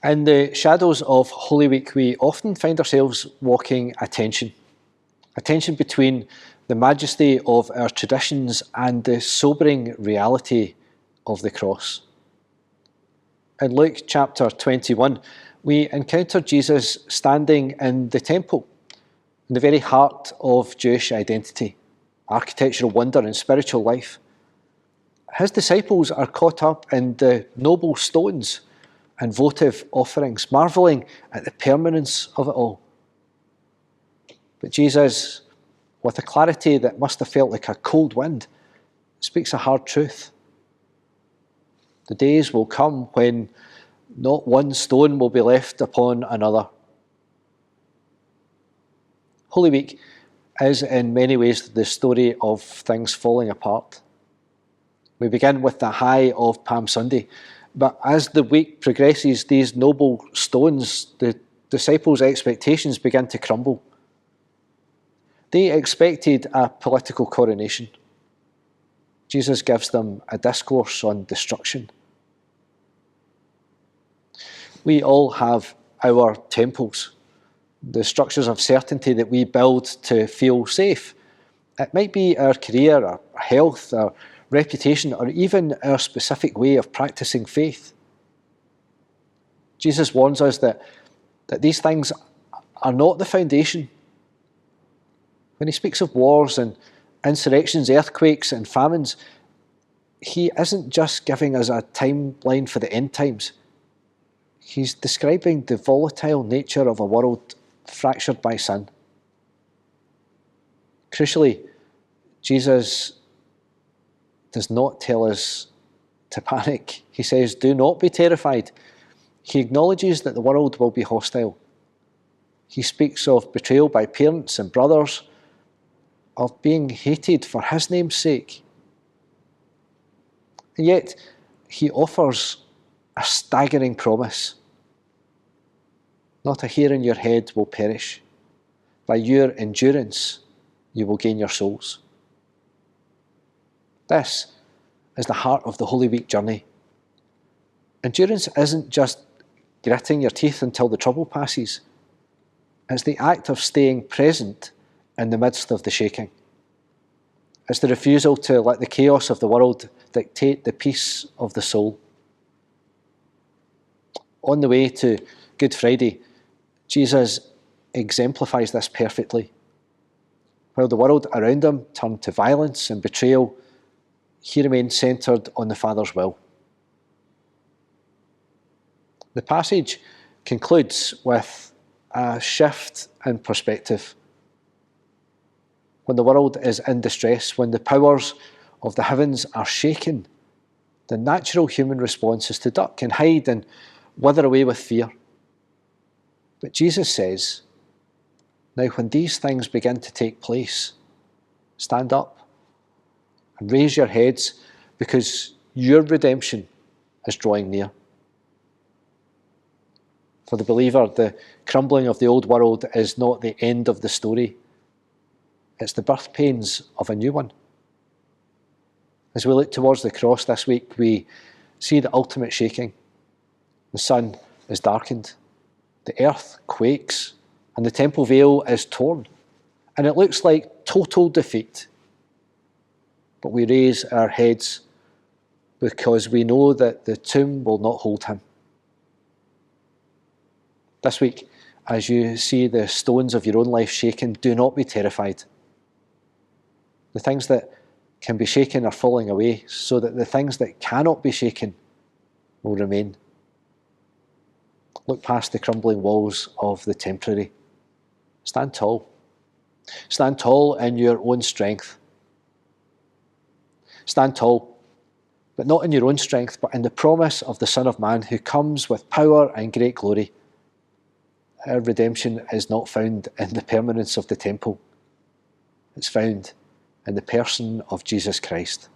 In the shadows of Holy Week, we often find ourselves walking a tension between the majesty of our traditions and the sobering reality of the cross. In Luke chapter 21, we encounter Jesus standing in the temple, in the very heart of Jewish identity, architectural wonder and spiritual life. His disciples are caught up in the noble stones and votive offerings, marvelling at the permanence of it all. But Jesus, with a clarity that must have felt like a cold wind, speaks a hard truth. The days will come when not one stone will be left upon another. Holy Week is in many ways the story of things falling apart. We begin with the high of Palm Sunday, but as the week progresses, these noble stones, the disciples' expectations begin to crumble. They expected a political coronation. Jesus gives them a discourse on destruction. We all have our temples, the structures of certainty that we build to feel safe. It might be our career, our health, our reputation, or even our specific way of practicing faith. Jesus warns us that these things are not the foundation. When he speaks of wars and insurrections, earthquakes and famines, he isn't just giving us a timeline for the end times. He's describing the volatile nature of a world fractured by sin. Crucially, Jesus does not tell us to panic. He says, do not be terrified. He acknowledges that the world will be hostile. He speaks of betrayal by parents and brothers, of being hated for his name's sake. And yet, he offers a staggering promise. Not a hair in your head will perish. By your endurance, you will gain your souls. This is the heart of the Holy Week journey. Endurance isn't just gritting your teeth until the trouble passes. It's the act of staying present in the midst of the shaking. It's the refusal to let the chaos of the world dictate the peace of the soul. On the way to Good Friday, Jesus exemplifies this perfectly. While the world around him turned to violence and betrayal, he remained centred on the Father's will. The passage concludes with a shift in perspective. When the world is in distress, when the powers of the heavens are shaken, the natural human response is to duck and hide and wither away with fear. But Jesus says, now when these things begin to take place, stand up and raise your heads, because your redemption is drawing near. For the believer, the crumbling of the old world is not the end of the story. It's the birth pains of a new one. As we look towards the cross this week, we see the ultimate shaking. The sun is darkened, the earth quakes, and the temple veil is torn. And it looks like total defeat. But we raise our heads because we know that the tomb will not hold him. This week, as you see the stones of your own life shaken, do not be terrified. The things that can be shaken are falling away, so that the things that cannot be shaken will remain. Look past the crumbling walls of the temporary. Stand tall. Stand tall in your own strength. Stand tall, but not in your own strength, but in the promise of the Son of Man who comes with power and great glory. Our redemption is not found in the permanence of the temple. It's found in the person of Jesus Christ.